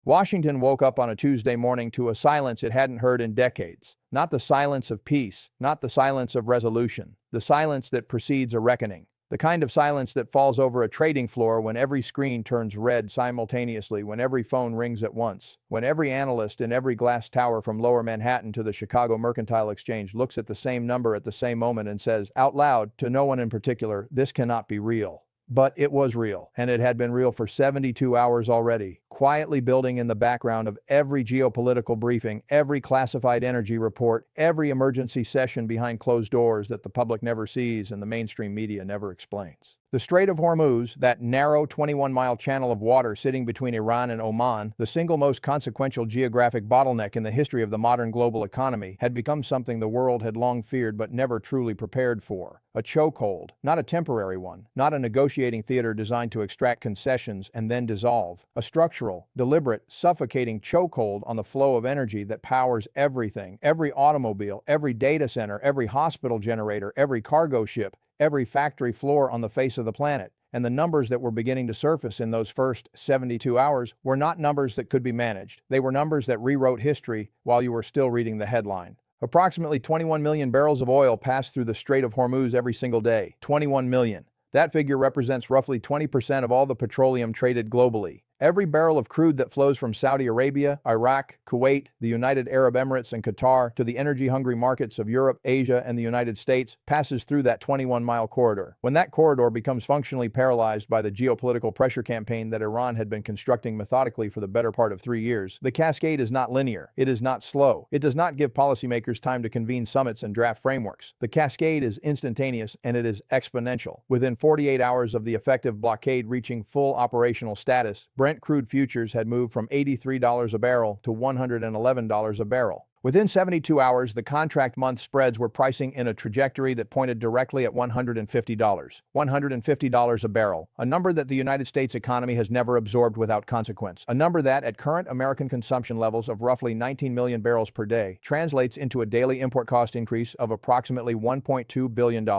Washington woke up on a Tuesday morning to a silence it hadn't heard in decades. Not the silence of peace, not the silence of resolution, the silence that precedes a reckoning. The kind of silence that falls over a trading floor when every screen turns red simultaneously, when every phone rings at once, when every analyst in every glass tower from Lower Manhattan to the Chicago Mercantile Exchange looks at the same number at the same moment and says, out loud, to no one in particular, "This cannot be real." But it was real, and it had been real for 72 hours already, quietly building in the background of every geopolitical briefing, every classified energy report, every emergency session behind closed doors that the public never sees and the mainstream media never explains. The Strait of Hormuz, that narrow 21-mile channel of water sitting between Iran and Oman, the single most consequential geographic bottleneck in the history of the modern global economy, had become something the world had long feared but never truly prepared for. A chokehold, not a temporary one, not a negotiating theater designed to extract concessions and then dissolve. A structural, deliberate, suffocating chokehold on the flow of energy that powers everything, every automobile, every data center, every hospital generator, every cargo ship, every factory floor on the face of the planet. And the numbers that were beginning to surface in those first 72 hours were not numbers that could be managed. They were numbers that rewrote history while you were still reading the headline. Approximately 21 million barrels of oil pass through the Strait of Hormuz every single day. 21 million. That figure represents roughly 20% of all the petroleum traded globally. Every barrel of crude that flows from Saudi Arabia, Iraq, Kuwait, the United Arab Emirates, and Qatar to the energy-hungry markets of Europe, Asia, and the United States passes through that 21-mile corridor. When that corridor becomes functionally paralyzed by the geopolitical pressure campaign that Iran had been constructing methodically for the better part of 3 years, the cascade is not linear. It is not slow. It does not give policymakers time to convene summits and draft frameworks. The cascade is instantaneous and it is exponential. Within 48 hours of the effective blockade reaching full operational status, Brent crude futures had moved from $83 a barrel to $111 a barrel. Within 72 hours, the contract month spreads were pricing in a trajectory that pointed directly at $150. $150 a barrel, a number that the United States economy has never absorbed without consequence. A number that, at current American consumption levels of roughly 19 million barrels per day, translates into a daily import cost increase of approximately $1.2 billion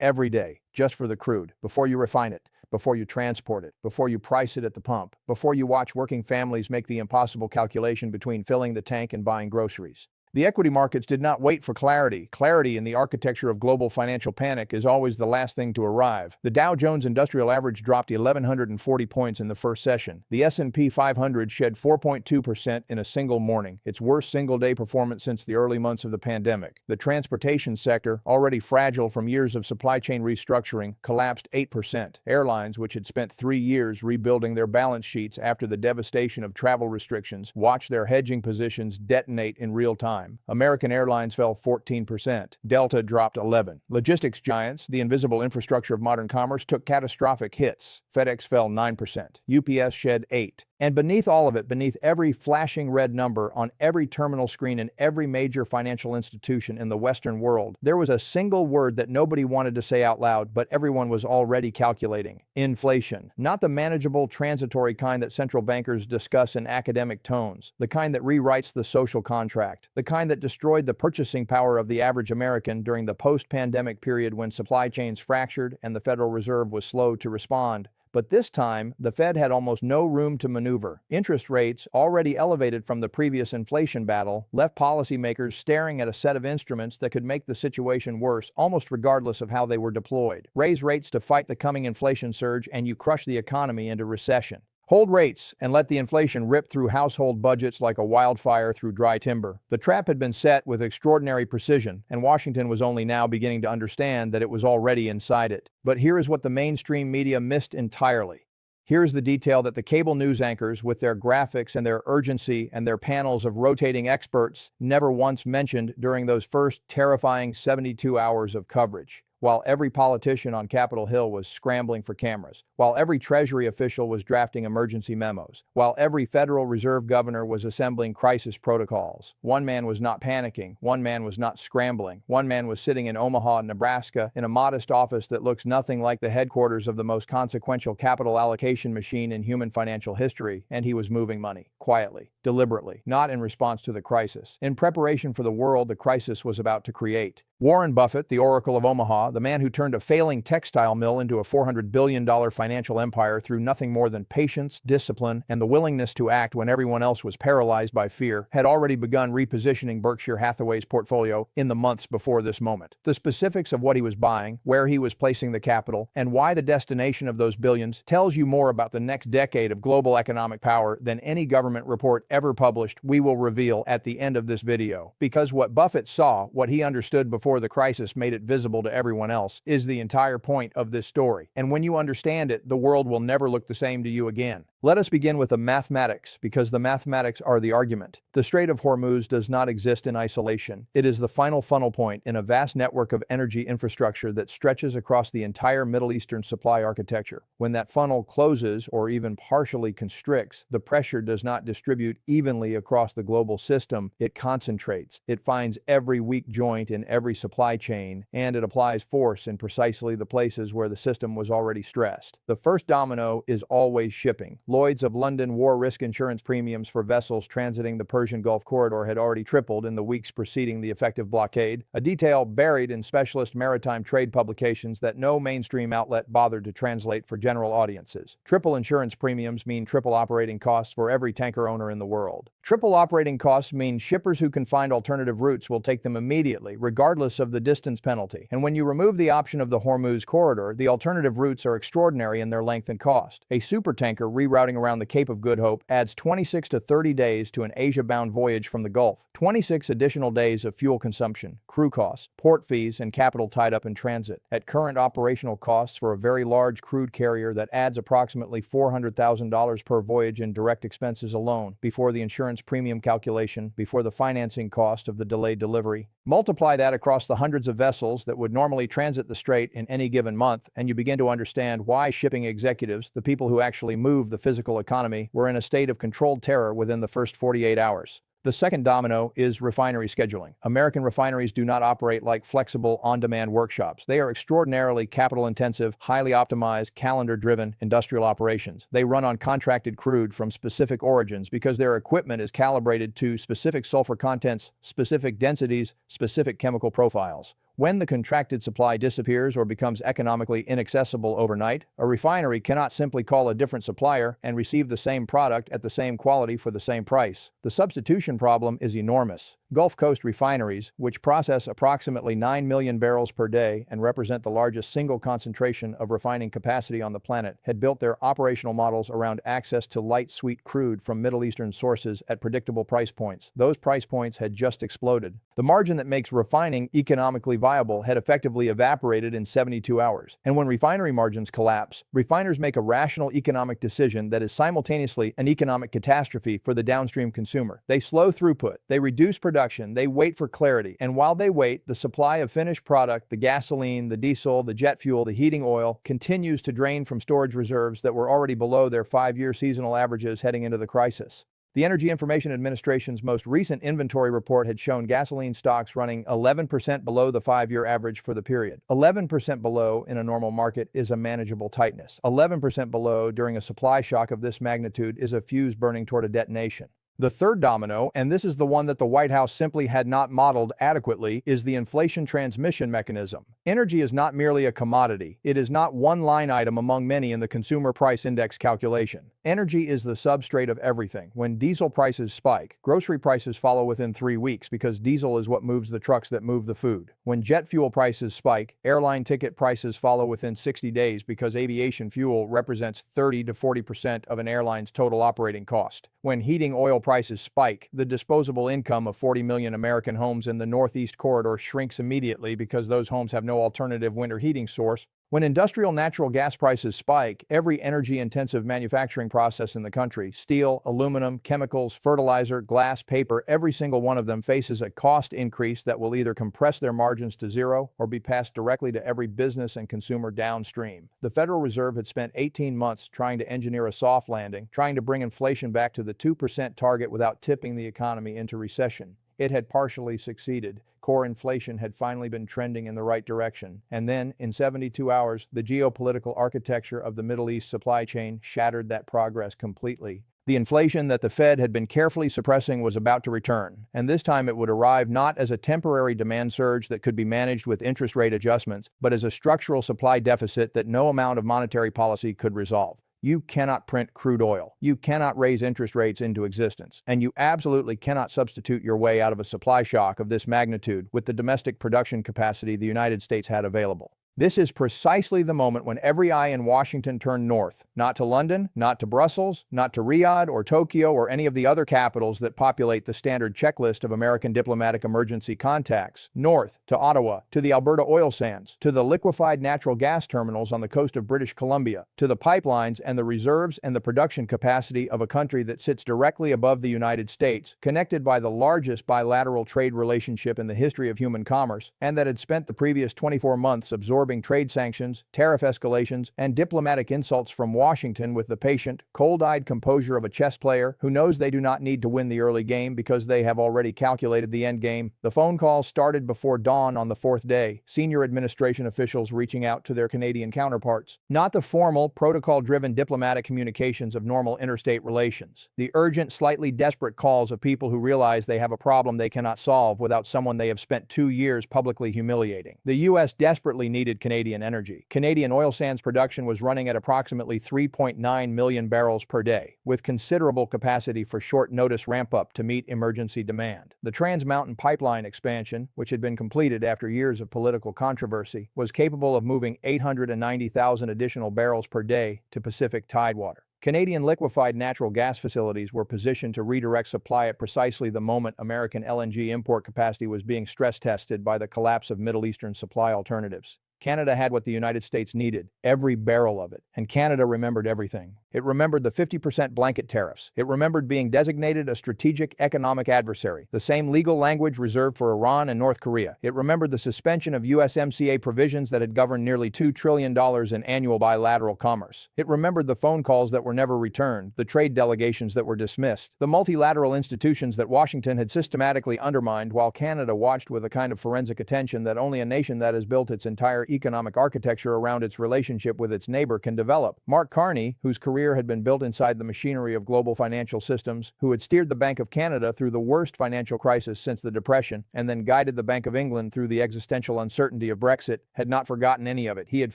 every day, just for the crude, before you refine it, before you transport it, before you price it at the pump, before you watch working families make the impossible calculation between filling the tank and buying groceries. The equity markets did not wait for clarity. Clarity in the architecture of global financial panic is always the last thing to arrive. The Dow Jones Industrial Average dropped 1,140 points in the first session. The S&P 500 shed 4.2% in a single morning, its worst single-day performance since the early months of the pandemic. The transportation sector, already fragile from years of supply chain restructuring, collapsed 8%. Airlines, which had spent 3 years rebuilding their balance sheets after the devastation of travel restrictions, watched their hedging positions detonate in real time. American Airlines fell 14%. Delta dropped 11%. Logistics giants, the invisible infrastructure of modern commerce, took catastrophic hits. FedEx fell 9%. UPS shed 8%. And beneath all of it, beneath every flashing red number on every terminal screen in every major financial institution in the Western world, there was a single word that nobody wanted to say out loud, but everyone was already calculating. Inflation. Not the manageable, transitory kind that central bankers discuss in academic tones, the kind that rewrites the social contract, the kind that destroyed the purchasing power of the average American during the post-pandemic period when supply chains fractured and the Federal Reserve was slow to respond. But this time, the Fed had almost no room to maneuver. Interest rates, already elevated from the previous inflation battle, left policymakers staring at a set of instruments that could make the situation worse, almost regardless of how they were deployed. Raise rates to fight the coming inflation surge, and you crush the economy into recession. Hold rates and let the inflation rip through household budgets like a wildfire through dry timber. The trap had been set with extraordinary precision, and Washington was only now beginning to understand that it was already inside it. But here is what the mainstream media missed entirely. Here is the detail that the cable news anchors, with their graphics and their urgency and their panels of rotating experts, never once mentioned during those first terrifying 72 hours of coverage. While every politician on Capitol Hill was scrambling for cameras, while every Treasury official was drafting emergency memos, while every Federal Reserve governor was assembling crisis protocols, one man was not panicking, one man was not scrambling, one man was sitting in Omaha, Nebraska, in a modest office that looks nothing like the headquarters of the most consequential capital allocation machine in human financial history, and he was moving money, quietly, deliberately, not in response to the crisis, in preparation for the world the crisis was about to create. Warren Buffett, the Oracle of Omaha, the man who turned a failing textile mill into a $400 billion financial empire through nothing more than patience, discipline, and the willingness to act when everyone else was paralyzed by fear, had already begun repositioning Berkshire Hathaway's portfolio in the months before this moment. The specifics of what he was buying, where he was placing the capital, and why the destination of those billions tells you more about the next decade of global economic power than any government report ever published. We will reveal at the end of this video. Because what Buffett saw, what he understood before the crisis made it visible to everyone else, is the entire point of this story. And when you understand it, the world will never look the same to you again. Let us begin with the mathematics, because the mathematics are the argument. The Strait of Hormuz does not exist in isolation. It is the final funnel point in a vast network of energy infrastructure that stretches across the entire Middle Eastern supply architecture. When that funnel closes or even partially constricts, the pressure does not distribute evenly across the global system. It concentrates. It finds every weak joint in every supply chain, and it applies force in precisely the places where the system was already stressed. The first domino is always shipping. Lloyd's of London war risk insurance premiums for vessels transiting the Persian Gulf corridor had already tripled in the weeks preceding the effective blockade, a detail buried in specialist maritime trade publications that no mainstream outlet bothered to translate for general audiences. Triple insurance premiums mean triple operating costs for every tanker owner in the world. Triple operating costs mean shippers who can find alternative routes will take them immediately, regardless of the distance penalty. And when you remove the option of the Hormuz corridor, the alternative routes are extraordinary in their length and cost. A supertanker rerouting around the Cape of Good Hope adds 26 to 30 days to an Asia-bound voyage from the Gulf. 26 additional days of fuel consumption, crew costs, port fees, and capital tied up in transit. At current operational costs for a very large crude carrier, that adds approximately $400,000 per voyage in direct expenses alone, before the insurance premium calculation, before the financing cost of the delayed delivery. Multiply that across the hundreds of vessels that would normally transit the strait in any given month, and you begin to understand why shipping executives, the people who actually move the physical economy, were in a state of controlled terror within the first 48 hours. The second domino is refinery scheduling. American refineries do not operate like flexible, on-demand workshops. They are extraordinarily capital-intensive, highly optimized, calendar-driven industrial operations. They run on contracted crude from specific origins because their equipment is calibrated to specific sulfur contents, specific densities, specific chemical profiles. When the contracted supply disappears or becomes economically inaccessible overnight, a refinery cannot simply call a different supplier and receive the same product at the same quality for the same price. The substitution problem is enormous. Gulf Coast refineries, which process approximately 9 million barrels per day and represent the largest single concentration of refining capacity on the planet, had built their operational models around access to light sweet crude from Middle Eastern sources at predictable price points. Those price points had just exploded. The margin that makes refining economically viable had effectively evaporated in 72 hours. And when refinery margins collapse, refiners make a rational economic decision that is simultaneously an economic catastrophe for the downstream consumer. They slow throughput, they reduce production, they wait for clarity, and while they wait, the supply of finished product, the gasoline, the diesel, the jet fuel, the heating oil, continues to drain from storage reserves that were already below their 5-year seasonal averages heading into the crisis. The Energy Information Administration's most recent inventory report had shown gasoline stocks running 11% below the 5-year average for the period. 11% below in a normal market is a manageable tightness. 11% below during a supply shock of this magnitude is a fuse burning toward a detonation. The third domino, and this is the one that the White House simply had not modeled adequately, is the inflation transmission mechanism. Energy is not merely a commodity. It is not one line item among many in the Consumer Price Index calculation. Energy is the substrate of everything. When diesel prices spike, grocery prices follow within 3 weeks because diesel is what moves the trucks that move the food. When jet fuel prices spike, airline ticket prices follow within 60 days because aviation fuel represents 30 to 40% of an airline's total operating cost. When heating oil prices spike, the disposable income of 40 million American homes in the Northeast Corridor shrinks immediately because those homes have no alternative winter heating source. When industrial natural gas prices spike, every energy-intensive manufacturing process in the country, steel, aluminum, chemicals, fertilizer, glass, paper, every single one of them faces a cost increase that will either compress their margins to zero or be passed directly to every business and consumer downstream. The Federal Reserve had spent 18 months trying to engineer a soft landing, trying to bring inflation back to the 2% target without tipping the economy into recession. It had partially succeeded. Core inflation had finally been trending in the right direction. And then, in 72 hours, the geopolitical architecture of the Middle East supply chain shattered that progress completely. The inflation that the Fed had been carefully suppressing was about to return, and this time it would arrive not as a temporary demand surge that could be managed with interest rate adjustments, but as a structural supply deficit that no amount of monetary policy could resolve. You cannot print crude oil. You cannot raise interest rates into existence. And you absolutely cannot substitute your way out of a supply shock of this magnitude with the domestic production capacity the United States had available. This is precisely the moment when every eye in Washington turned north, not to London, not to Brussels, not to Riyadh or Tokyo or any of the other capitals that populate the standard checklist of American diplomatic emergency contacts, north to Ottawa, to the Alberta oil sands, to the liquefied natural gas terminals on the coast of British Columbia, to the pipelines and the reserves and the production capacity of a country that sits directly above the United States, connected by the largest bilateral trade relationship in the history of human commerce, and that had spent the previous 24 months absorbing trade sanctions, tariff escalations, and diplomatic insults from Washington with the patient, cold-eyed composure of a chess player who knows they do not need to win the early game because they have already calculated the end game. The phone calls started before dawn on the fourth day, senior administration officials reaching out to their Canadian counterparts. Not the formal, protocol-driven diplomatic communications of normal interstate relations. The urgent, slightly desperate calls of people who realize they have a problem they cannot solve without someone they have spent 2 years publicly humiliating. The U.S. desperately needed Canadian energy. Canadian oil sands production was running at approximately 3.9 million barrels per day, with considerable capacity for short-notice ramp-up to meet emergency demand. The Trans Mountain pipeline expansion, which had been completed after years of political controversy, was capable of moving 890,000 additional barrels per day to Pacific tidewater. Canadian liquefied natural gas facilities were positioned to redirect supply at precisely the moment American LNG import capacity was being stress-tested by the collapse of Middle Eastern supply alternatives. Canada had what the United States needed, every barrel of it, and Canada remembered everything. It remembered the 50% blanket tariffs. It remembered being designated a strategic economic adversary, the same legal language reserved for Iran and North Korea. It remembered the suspension of USMCA provisions that had governed nearly $2 trillion in annual bilateral commerce. It remembered the phone calls that were never returned, the trade delegations that were dismissed, the multilateral institutions that Washington had systematically undermined while Canada watched with a kind of forensic attention that only a nation that has built its entire economic architecture around its relationship with its neighbor can develop. Mark Carney, whose career had been built inside the machinery of global financial systems, who had steered the Bank of Canada through the worst financial crisis since the Depression, and then guided the Bank of England through the existential uncertainty of Brexit, had not forgotten any of it. He had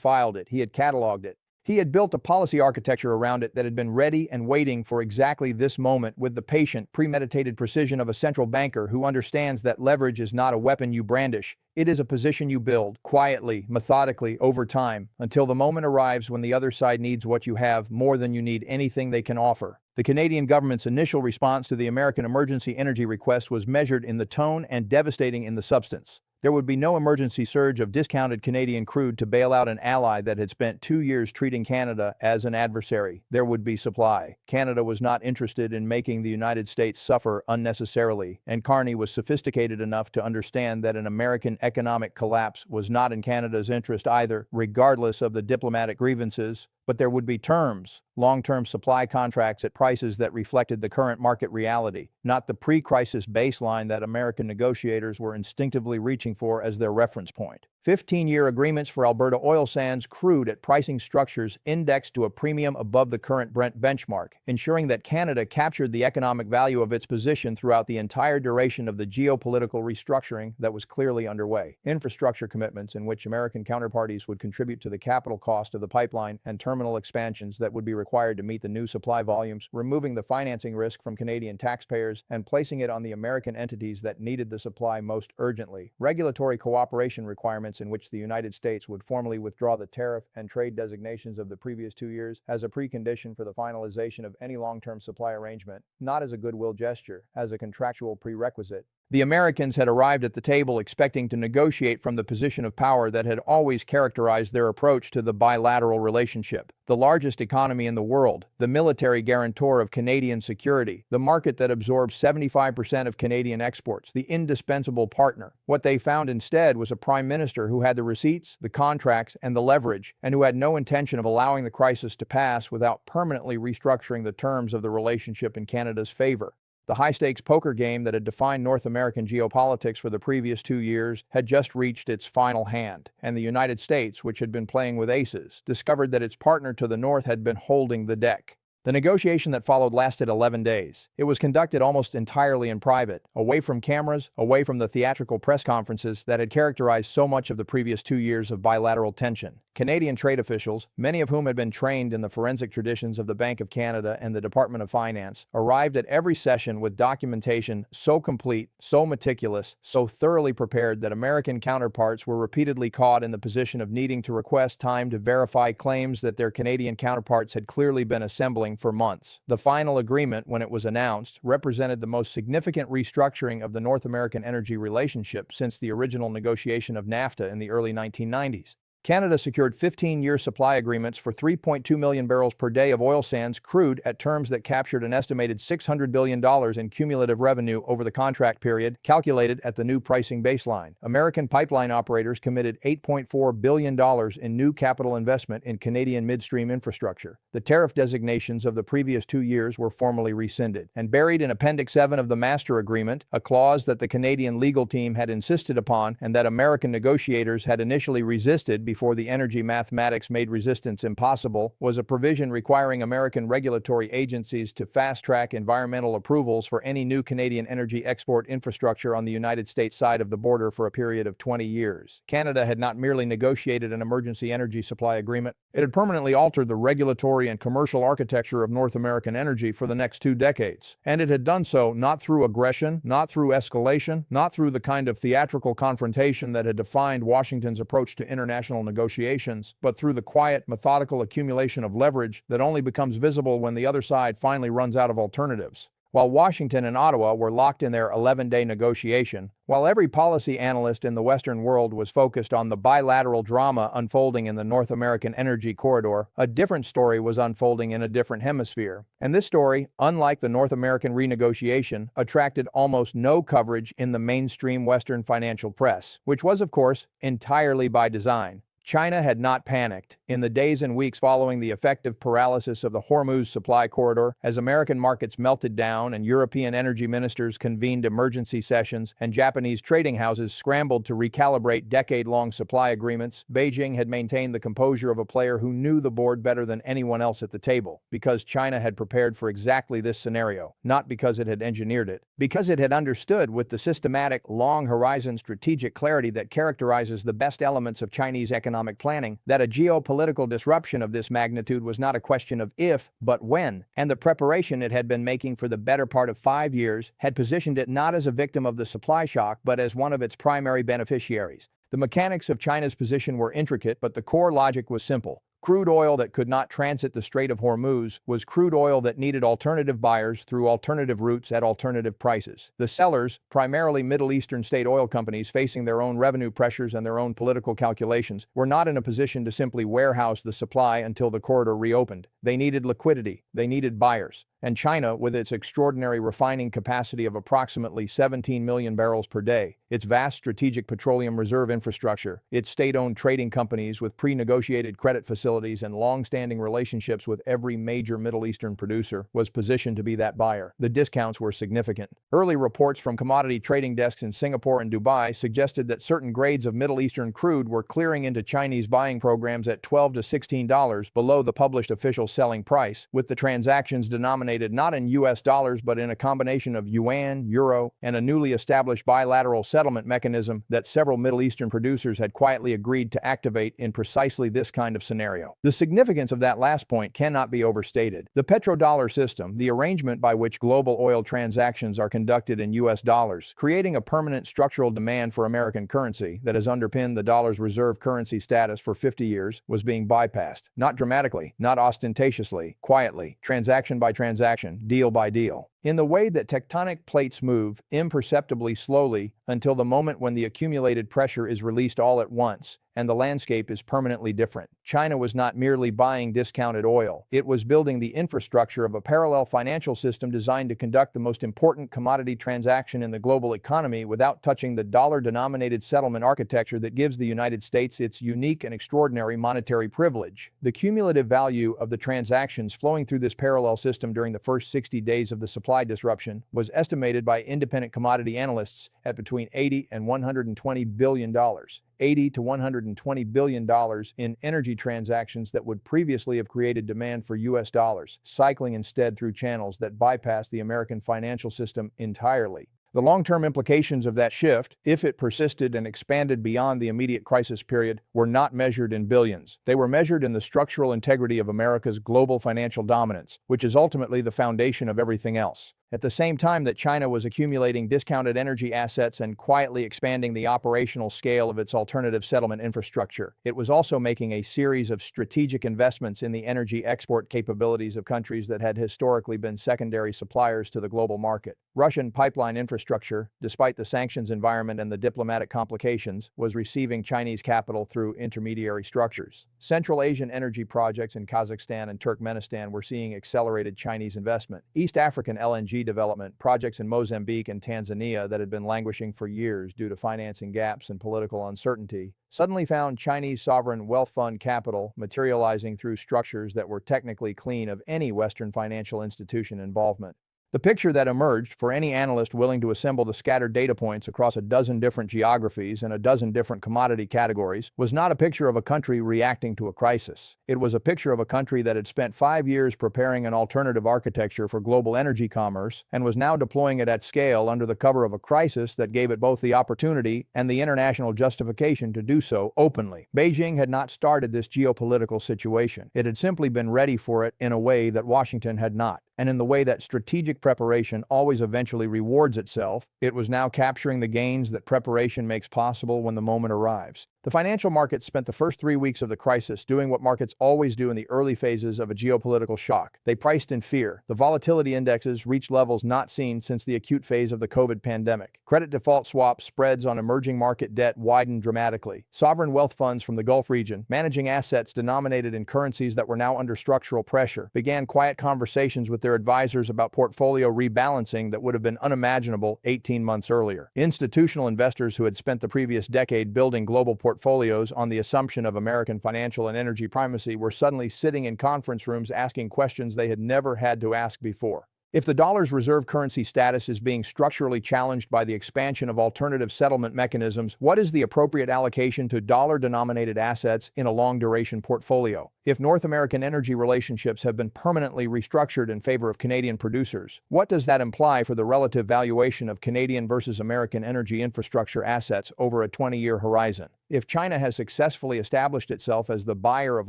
filed it. He had cataloged it. He had built a policy architecture around it that had been ready and waiting for exactly this moment with the patient, premeditated precision of a central banker who understands that leverage is not a weapon you brandish. It is a position you build, quietly, methodically, over time, until the moment arrives when the other side needs what you have more than you need anything they can offer. The Canadian government's initial response to the American emergency energy request was measured in the tone and devastating in the substance. There would be no emergency surge of discounted Canadian crude to bail out an ally that had spent 2 years treating Canada as an adversary. There would be supply. Canada was not interested in making the United States suffer unnecessarily, and Carney was sophisticated enough to understand that an American economic collapse was not in Canada's interest either, regardless of the diplomatic grievances. But there would be terms, long-term supply contracts at prices that reflected the current market reality, not the pre-crisis baseline that American negotiators were instinctively reaching for as their reference point. 15-year agreements for Alberta oil sands crude at pricing structures indexed to a premium above the current Brent benchmark, ensuring that Canada captured the economic value of its position throughout the entire duration of the geopolitical restructuring that was clearly underway. Infrastructure commitments in which American counterparties would contribute to the capital cost of the pipeline and terminal expansions that would be required to meet the new supply volumes, removing the financing risk from Canadian taxpayers and placing it on the American entities that needed the supply most urgently. Regulatory cooperation requirements in which the United States would formally withdraw the tariff and trade designations of the previous 2 years as a precondition for the finalization of any long-term supply arrangement, not as a goodwill gesture, as a contractual prerequisite. The Americans had arrived at the table expecting to negotiate from the position of power that had always characterized their approach to the bilateral relationship. The largest economy in the world, the military guarantor of Canadian security, the market that absorbs 75% of Canadian exports, the indispensable partner. What they found instead was a prime minister who had the receipts, the contracts, and the leverage, and who had no intention of allowing the crisis to pass without permanently restructuring the terms of the relationship in Canada's favor. The high-stakes poker game that had defined North American geopolitics for the previous 2 years had just reached its final hand, and the United States, which had been playing with aces, discovered that its partner to the north had been holding the deck. The negotiation that followed lasted 11 days. It was conducted almost entirely in private, away from cameras, away from the theatrical press conferences that had characterized so much of the previous 2 years of bilateral tension. Canadian trade officials, many of whom had been trained in the forensic traditions of the Bank of Canada and the Department of Finance, arrived at every session with documentation so complete, so meticulous, so thoroughly prepared that American counterparts were repeatedly caught in the position of needing to request time to verify claims that their Canadian counterparts had clearly been assembling for months. The final agreement, when it was announced, represented the most significant restructuring of the North American energy relationship since the original negotiation of NAFTA in the early 1990s. Canada secured 15-year supply agreements for 3.2 million barrels per day of oil sands crude at terms that captured an estimated $600 billion in cumulative revenue over the contract period, calculated at the new pricing baseline. American pipeline operators committed $8.4 billion in new capital investment in Canadian midstream infrastructure. The tariff designations of the previous 2 years were formally rescinded, and buried in Appendix 7 of the Master Agreement, a clause that the Canadian legal team had insisted upon and that American negotiators had initially resisted before the energy mathematics made resistance impossible, was a provision requiring American regulatory agencies to fast-track environmental approvals for any new Canadian energy export infrastructure on the United States side of the border for a period of 20 years. Canada had not merely negotiated an emergency energy supply agreement, it had permanently altered the regulatory and commercial architecture of North American energy for the next 2 decades. And it had done so not through aggression, not through escalation, not through the kind of theatrical confrontation that had defined Washington's approach to international negotiations, but through the quiet, methodical accumulation of leverage that only becomes visible when the other side finally runs out of alternatives. While Washington and Ottawa were locked in their 11-day negotiation, while every policy analyst in the Western world was focused on the bilateral drama unfolding in the North American energy corridor, a different story was unfolding in a different hemisphere. And this story, unlike the North American renegotiation, attracted almost no coverage in the mainstream Western financial press, which was, of course, entirely by design. China had not panicked. In the days and weeks following the effective paralysis of the Hormuz supply corridor, as American markets melted down and European energy ministers convened emergency sessions and Japanese trading houses scrambled to recalibrate decade-long supply agreements, Beijing had maintained the composure of a player who knew the board better than anyone else at the table, because China had prepared for exactly this scenario, not because it had engineered it, because it had understood with the systematic, long-horizon strategic clarity that characterizes the best elements of Chinese economic planning, that a geopolitical disruption of this magnitude was not a question of if, but when, and the preparation it had been making for the better part of 5 years had positioned it not as a victim of the supply shock but as one of its primary beneficiaries. The mechanics of China's position were intricate, but the core logic was simple. Crude oil that could not transit the Strait of Hormuz was crude oil that needed alternative buyers through alternative routes at alternative prices. The sellers, primarily Middle Eastern state oil companies facing their own revenue pressures and their own political calculations, were not in a position to simply warehouse the supply until the corridor reopened. They needed liquidity. They needed buyers. And China, with its extraordinary refining capacity of approximately 17 million barrels per day, its vast strategic petroleum reserve infrastructure, its state-owned trading companies with pre-negotiated credit facilities and long-standing relationships with every major Middle Eastern producer, was positioned to be that buyer. The discounts were significant. Early reports from commodity trading desks in Singapore and Dubai suggested that certain grades of Middle Eastern crude were clearing into Chinese buying programs at $12 to $16 below the published official selling price, with the transactions denominated not in US dollars but in a combination of yuan, euro, and a newly established bilateral settlement mechanism that several Middle Eastern producers had quietly agreed to activate in precisely this kind of scenario. The significance of that last point cannot be overstated. The petrodollar system, the arrangement by which global oil transactions are conducted in US dollars, creating a permanent structural demand for American currency that has underpinned the dollar's reserve currency status for 50 years, was being bypassed. Not dramatically, not ostentatiously, quietly, transaction by transaction, deal by deal. In the way that tectonic plates move, imperceptibly slowly, until the moment when the accumulated pressure is released all at once, and the landscape is permanently different. China was not merely buying discounted oil. It was building the infrastructure of a parallel financial system designed to conduct the most important commodity transaction in the global economy without touching the dollar-denominated settlement architecture that gives the United States its unique and extraordinary monetary privilege. The cumulative value of the transactions flowing through this parallel system during the first 60 days of the supply supply disruption was estimated by independent commodity analysts at between $80 and $120 billion. $80 to $120 billion in energy transactions that would previously have created demand for US dollars, cycling instead through channels that bypass the American financial system entirely. The long-term implications of that shift, if it persisted and expanded beyond the immediate crisis period, were not measured in billions. They were measured in the structural integrity of America's global financial dominance, which is ultimately the foundation of everything else. At the same time that China was accumulating discounted energy assets and quietly expanding the operational scale of its alternative settlement infrastructure, it was also making a series of strategic investments in the energy export capabilities of countries that had historically been secondary suppliers to the global market. Russian pipeline infrastructure, despite the sanctions environment and the diplomatic complications, was receiving Chinese capital through intermediary structures. Central Asian energy projects in Kazakhstan and Turkmenistan were seeing accelerated Chinese investment. East African LNG development projects in Mozambique and Tanzania that had been languishing for years due to financing gaps and political uncertainty suddenly found Chinese sovereign wealth fund capital materializing through structures that were technically clean of any Western financial institution involvement. The picture that emerged for any analyst willing to assemble the scattered data points across a dozen different geographies and a dozen different commodity categories was not a picture of a country reacting to a crisis. It was a picture of a country that had spent 5 years preparing an alternative architecture for global energy commerce and was now deploying it at scale under the cover of a crisis that gave it both the opportunity and the international justification to do so openly. Beijing had not started this geopolitical situation. It had simply been ready for it in a way that Washington had not. And in the way that strategic preparation always eventually rewards itself, it was now capturing the gains that preparation makes possible when the moment arrives. The financial markets spent the first 3 weeks of the crisis doing what markets always do in the early phases of a geopolitical shock. They priced in fear. The volatility indexes reached levels not seen since the acute phase of the COVID pandemic. Credit default swap spreads on emerging market debt widened dramatically. Sovereign wealth funds from the Gulf region, managing assets denominated in currencies that were now under structural pressure, began quiet conversations with their advisors about portfolio rebalancing that would have been unimaginable 18 months earlier. Institutional investors who had spent the previous decade building global portfolios on the assumption of American financial and energy primacy were suddenly sitting in conference rooms asking questions they had never had to ask before. If the dollar's reserve currency status is being structurally challenged by the expansion of alternative settlement mechanisms, what is the appropriate allocation to dollar-denominated assets in a long-duration portfolio? If North American energy relationships have been permanently restructured in favor of Canadian producers, what does that imply for the relative valuation of Canadian versus American energy infrastructure assets over a 20-year horizon? If China has successfully established itself as the buyer of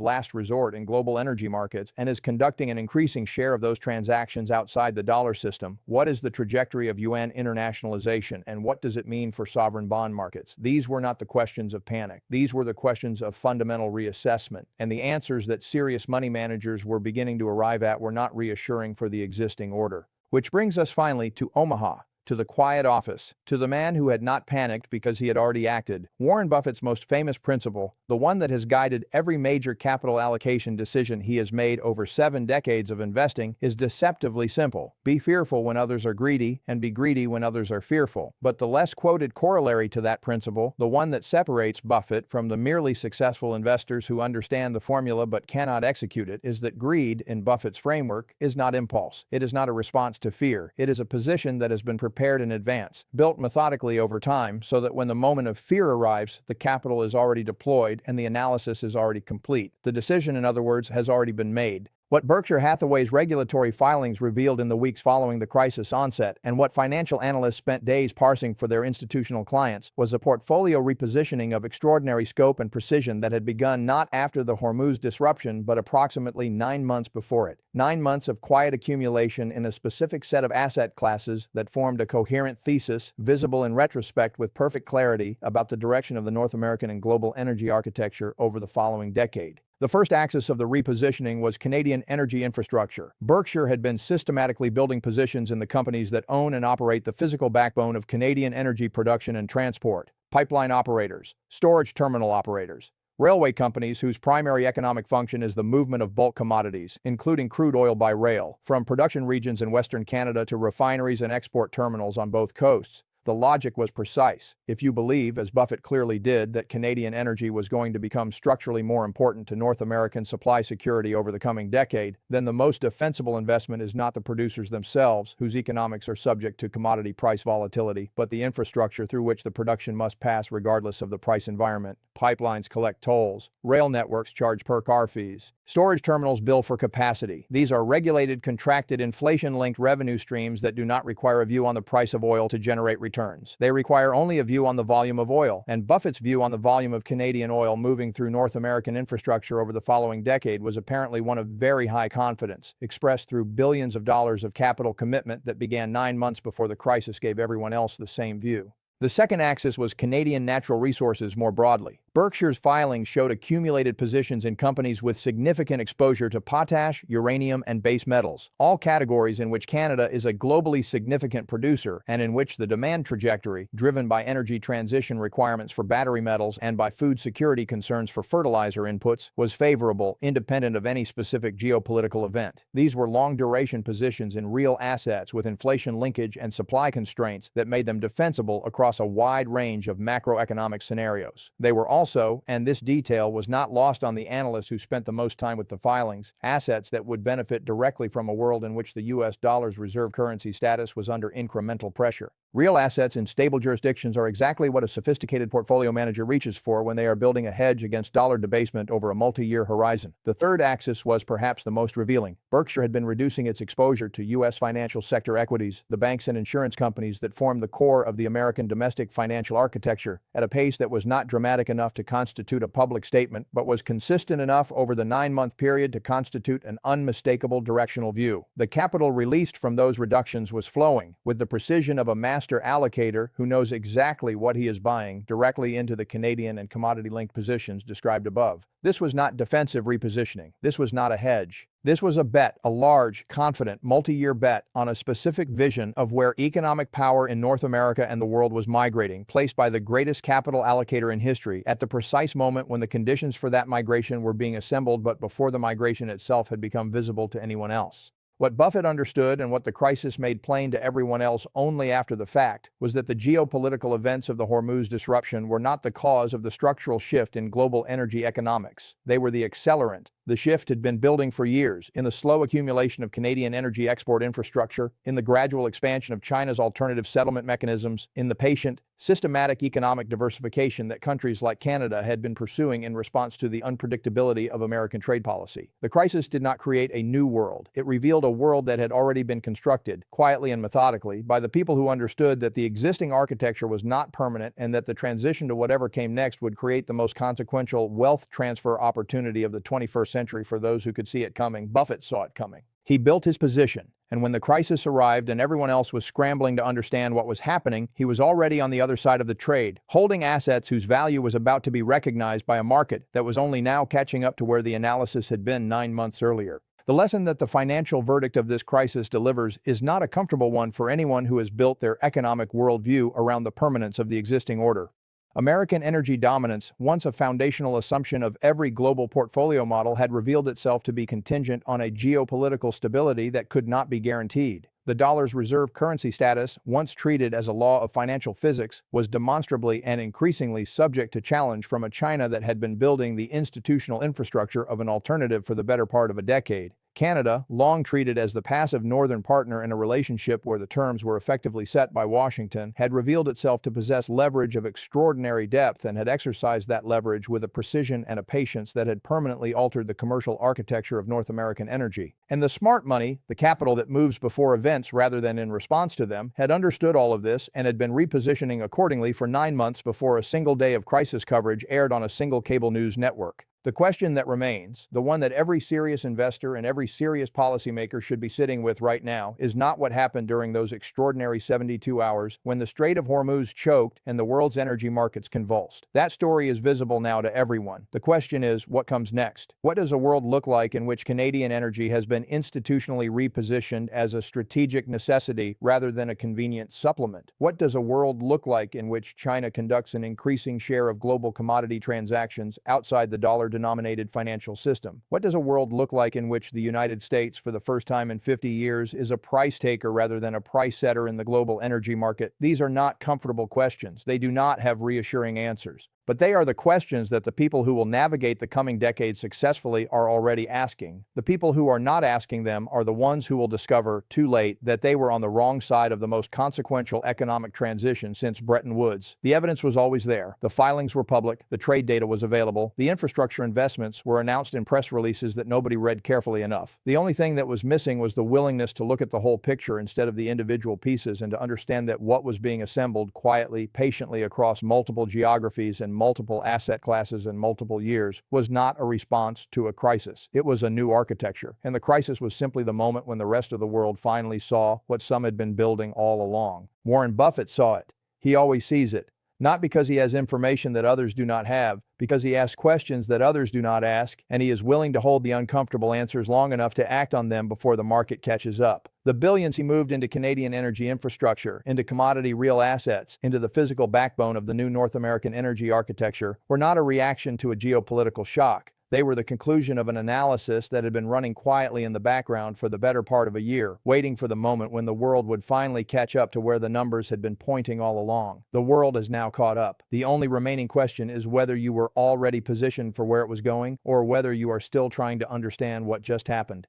last resort in global energy markets and is conducting an increasing share of those transactions outside the dollar system, what is the trajectory of yuan internationalization and what does it mean for sovereign bond markets? These were not the questions of panic. These were the questions of fundamental reassessment, and the answers that serious money managers were beginning to arrive at were not reassuring for the existing order. Which brings us finally to Omaha, to the quiet office, to the man who had not panicked because he had already acted. Warren Buffett's most famous principle, the one that has guided every major capital allocation decision he has made over 7 decades of investing, is deceptively simple. Be fearful when others are greedy, and be greedy when others are fearful. But the less quoted corollary to that principle, the one that separates Buffett from the merely successful investors who understand the formula but cannot execute it, is that greed, in Buffett's framework, is not impulse. It is not a response to fear. It is a position that has been prepared in advance, built methodically over time so that when the moment of fear arrives, the capital is already deployed and the analysis is already complete. The decision, in other words, has already been made. What Berkshire Hathaway's regulatory filings revealed in the weeks following the crisis onset, and what financial analysts spent days parsing for their institutional clients, was a portfolio repositioning of extraordinary scope and precision that had begun not after the Hormuz disruption but approximately 9 months before it. 9 months of quiet accumulation in a specific set of asset classes that formed a coherent thesis, visible in retrospect with perfect clarity about the direction of the North American and global energy architecture over the following decade. The first axis of the repositioning was Canadian energy infrastructure. Berkshire had been systematically building positions in the companies that own and operate the physical backbone of Canadian energy production and transport: pipeline operators, storage terminal operators, railway companies whose primary economic function is the movement of bulk commodities, including crude oil by rail, from production regions in Western Canada to refineries and export terminals on both coasts, The logic was precise. If you believe, as Buffett clearly did, that Canadian energy was going to become structurally more important to North American supply security over the coming decade, then the most defensible investment is not the producers themselves, whose economics are subject to commodity price volatility, but the infrastructure through which the production must pass regardless of the price environment. Pipelines collect tolls. Rail networks charge per-car fees. Storage terminals bill for capacity. These are regulated, contracted, inflation-linked revenue streams that do not require a view on the price of oil to generate returns. They require only a view on the volume of oil, and Buffett's view on the volume of Canadian oil moving through North American infrastructure over the following decade was apparently one of very high confidence, expressed through billions of dollars of capital commitment that began 9 months before the crisis gave everyone else the same view. The second axis was Canadian natural resources more broadly. Berkshire's filings showed accumulated positions in companies with significant exposure to potash, uranium, and base metals, all categories in which Canada is a globally significant producer and in which the demand trajectory, driven by energy transition requirements for battery metals and by food security concerns for fertilizer inputs, was favorable, independent of any specific geopolitical event. These were long-duration positions in real assets with inflation linkage and supply constraints that made them defensible across a wide range of macroeconomic scenarios. They were also, and this detail was not lost on the analysts who spent the most time with the filings, assets that would benefit directly from a world in which the U.S. dollar's reserve currency status was under incremental pressure. Real assets in stable jurisdictions are exactly what a sophisticated portfolio manager reaches for when they are building a hedge against dollar debasement over a multi-year horizon. The third axis was perhaps the most revealing. Berkshire had been reducing its exposure to U.S. financial sector equities, the banks and insurance companies that form the core of the American domestic financial architecture, at a pace that was not dramatic enough to constitute a public statement, but was consistent enough over the 9-month period to constitute an unmistakable directional view. The capital released from those reductions was flowing, with the precision of a master allocator who knows exactly what he is buying, directly into the Canadian and commodity-linked positions described above. This was not defensive repositioning. This was not a hedge. This was a bet, a large, confident, multi-year bet on a specific vision of where economic power in North America and the world was migrating, placed by the greatest capital allocator in history at the precise moment when the conditions for that migration were being assembled but before the migration itself had become visible to anyone else. What Buffett understood, and what the crisis made plain to everyone else only after the fact, was that the geopolitical events of the Hormuz disruption were not the cause of the structural shift in global energy economics. They were the accelerant. The shift had been building for years, in the slow accumulation of Canadian energy export infrastructure, in the gradual expansion of China's alternative settlement mechanisms, in the patient, systematic economic diversification that countries like Canada had been pursuing in response to the unpredictability of American trade policy. The crisis did not create a new world. It revealed a world that had already been constructed, quietly and methodically, by the people who understood that the existing architecture was not permanent and that the transition to whatever came next would create the most consequential wealth transfer opportunity of the 21st century for those who could see it coming. Buffett saw it coming. He built his position, and when the crisis arrived and everyone else was scrambling to understand what was happening, he was already on the other side of the trade, holding assets whose value was about to be recognized by a market that was only now catching up to where the analysis had been 9 months earlier. The lesson that the financial verdict of this crisis delivers is not a comfortable one for anyone who has built their economic worldview around the permanence of the existing order. American energy dominance, once a foundational assumption of every global portfolio model, had revealed itself to be contingent on a geopolitical stability that could not be guaranteed. The dollar's reserve currency status, once treated as a law of financial physics, was demonstrably and increasingly subject to challenge from a China that had been building the institutional infrastructure of an alternative for the better part of a decade. Canada, long treated as the passive northern partner in a relationship where the terms were effectively set by Washington, had revealed itself to possess leverage of extraordinary depth and had exercised that leverage with a precision and a patience that had permanently altered the commercial architecture of North American energy. And the smart money, the capital that moves before events rather than in response to them, had understood all of this and had been repositioning accordingly for 9 months before a single day of crisis coverage aired on a single cable news network. The question that remains, the one that every serious investor and every serious policymaker should be sitting with right now, is not what happened during those extraordinary 72 hours when the Strait of Hormuz choked and the world's energy markets convulsed. That story is visible now to everyone. The question is, what comes next? What does a world look like in which Canadian energy has been institutionally repositioned as a strategic necessity rather than a convenient supplement? What does a world look like in which China conducts an increasing share of global commodity transactions outside the dollar dollar-denominated financial system. What does a world look like in which the United States, for the first time in 50 years, is a price taker rather than a price setter in the global energy market? These are not comfortable questions. They do not have reassuring answers. But they are the questions that the people who will navigate the coming decades successfully are already asking. The people who are not asking them are the ones who will discover, too late, that they were on the wrong side of the most consequential economic transition since Bretton Woods. The evidence was always there. The filings were public. The trade data was available. The infrastructure investments were announced in press releases that nobody read carefully enough. The only thing that was missing was the willingness to look at the whole picture instead of the individual pieces and to understand that what was being assembled quietly, patiently across multiple geographies and multiple asset classes in multiple years was not a response to a crisis. It was a new architecture, and the crisis was simply the moment when the rest of the world finally saw what some had been building all along. Warren Buffett saw it. He always sees it. Not because he has information that others do not have, because he asks questions that others do not ask, and he is willing to hold the uncomfortable answers long enough to act on them before the market catches up. The billions he moved into Canadian energy infrastructure, into commodity real assets, into the physical backbone of the new North American energy architecture, were not a reaction to a geopolitical shock. They were the conclusion of an analysis that had been running quietly in the background for the better part of a year, waiting for the moment when the world would finally catch up to where the numbers had been pointing all along. The world has now caught up. The only remaining question is whether you were already positioned for where it was going, or whether you are still trying to understand what just happened.